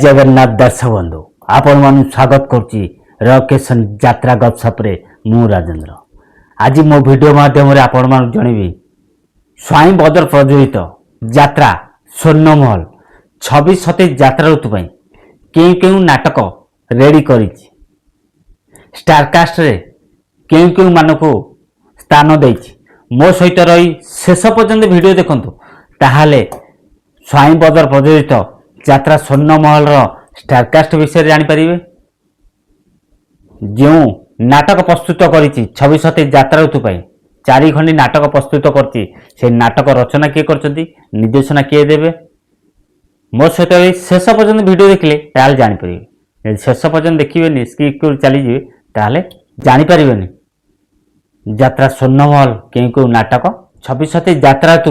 जगन्नाथ दर्शक बंधु आपण मान स्वागत करुच्ची रकेशन यात्रा गपसप्रे मु राजेंद्र। आज मो वीडियो माध्यम आपण मान जनइबी स्वाई बदर प्रज्वलित यात्रा स्वर्णमहल 26-27 यात्रा ऋतु केउ केउ नाटक रेडी करी स्टारकास्ट रे केउ केउ मानकु स्थान देछि। मो सहित रही शेष पर्यंत वीडियो देखंतु ताहाले स्वाई बदर प्रज्वलित यात्रा स्वर्णमहल स्टारकास्ट विषय जापर। जो नाटक प्रस्तुत करी 26-27 यात्रा ऋतु 4 खंडी नाटक प्रस्तुत करती से नाटक रचना किए कर निर्देशना किए देवे। मो सहित शेष पर्यंत वीडियो देखले ताल जापर। यदि शेष पर्यंत देखिए स्किप कर चलीजे ताले जापर यात्रा स्वर्णमहल केउ केउ नाटक 26-27 यात्रा ऋतु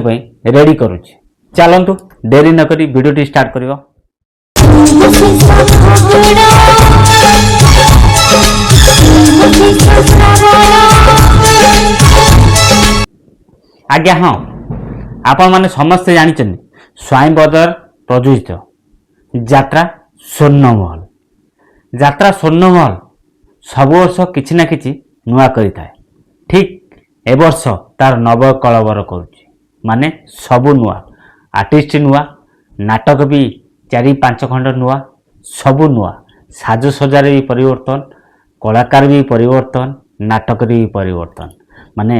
रेडी करुच्ची। चलतु देरी नक वीडियो स्टार्ट कर। आज्ञा हाँ आपण माने समस्ते जानी स्वाई बदर प्रज्वलित यात्रा स्वर्णमहल। यात्रा स्वर्णमहल सब वर्ष किछि ना किछि नुआ करिथाए। ठीक ए वर्ष तार नव कलबर करुच्ची माने सबु नुआ आर्टिस्ट नुआ नाटक भी 4-5 खंड नुआ सबु नुआ साजसजार भी परिवर्तन कलाकार भी परिवर्तन नाटक भी परिवर्तन माने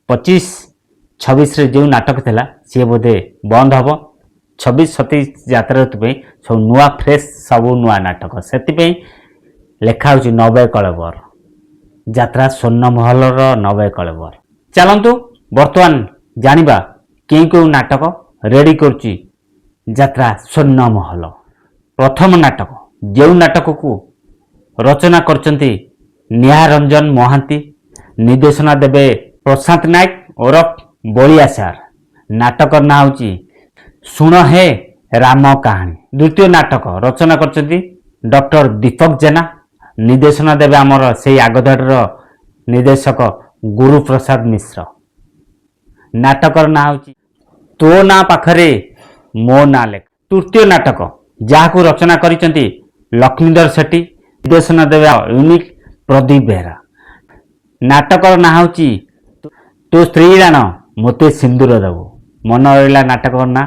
25-26 रे जो नाटक थिला सी बोधे बंद हम 26-27 यात्रा ऋतु सब नुआ फ्रेश सबु नुआ नाटक से लेखा होची नवे कलबर यात्रा स्वर्णमहल नवे कलबर। चलतु बर्तमान जानिबा केउ केउ नाटक रेडी करुच्ची यात्रा स्वर्णमहल। प्रथम नाटक जो नाटक को रचना करचंती निहारंजन महांती निर्देशना देवे प्रशांत नायक ओरफ बलिया सार। नाटक ना होची सुन हे राम कहानी। द्वितीय नाटक रचना करचंती डॉक्टर दीपक जेना निर्देशना देवे आमर से आगधार निर्देशक गुरु प्रसाद मिश्र। नाटक ना होची तो ना पाखरे मो ना लेख। तृतीय नाटक जहाँ रचना करिसेंती लक्ष्मीधर सेठी निर्देशना देवे यूनिक प्रदीप बेहरा। नाटक ना होची तो स्त्री राण मते सिंदूर देबो। मन रहा नाटक ना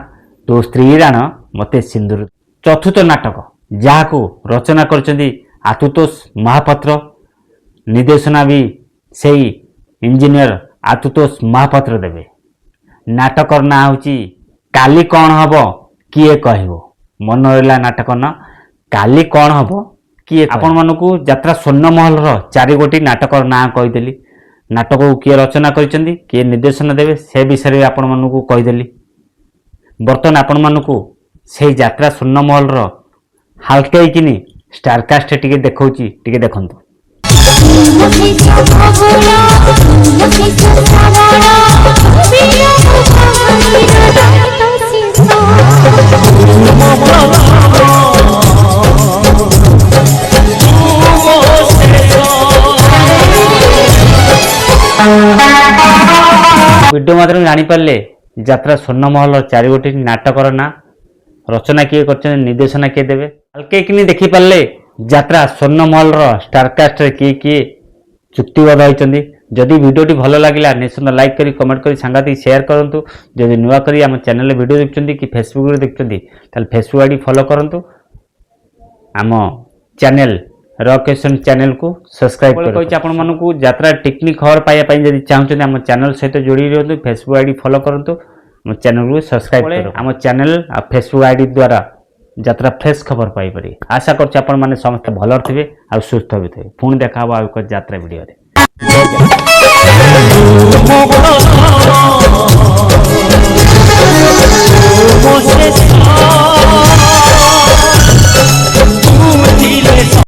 तो स्त्री राण मते सिंदूर। चतुर्थ नाटक जहाँ रचना करिसेंती आशुतोष महापात्र निर्देशना भी से इंजीनियर आशुतोष महापात्र देवे। नाटक ना होची काली कौन हम किए कहबो। मन रहा नाटक ना काली कौन हम किए। आपण मानकु यात्रा स्वर्णमहल 4 गोटी नाटक ना कहीदेली। नाटक को किए रचना करिसेंती किए निर्देशना देवे से विषय आपण मानकु कहीदेली। बर्तमान आपण मानकु से यात्रा स्वर्णमहल हालकेई किनी स्टारकास्ट टिके देखौची टिके देखंतु। वीडियो माध्यम जानी पारे यात्रा स्वर्णमहल 4 गोटी नाटकर ना रचना किए कर निर्देशना किए देवे। हल्के कि देखी पारे यात्रा स्वर्णमहल स्टारकास्ट किए किए चुक्तिबद्ध होती। जदि वीडियोटी भल लगे निश्चित लाइक करी कमेंट करी सांगातिक शेयर करूँ। जदि नुआ करी आम चैनल वीडियो देखते कि फेसबुक देखते फेसबुक आईडी फॉलो करूँ। आम चैनल रकेशन चैनल को सब्सक्राइब कर आपण मानकु यात्रा टेक्निक खबर पाइबा जदि चाहते आम चैनल सहित जोड़ी रहतु फेसबुक आईडी फॉलो करूँ। आम चैनल को सब्सक्राइब करूँ। आम चैनल आ फेसबुक आईडी द्वारा यात्रा फ्रेश खबर पाइपर। आशा करछि आपण माने समस्त भल थे आ सुस्थ भी थे। पुणी देखा हबो यात्रा वीडियो रे।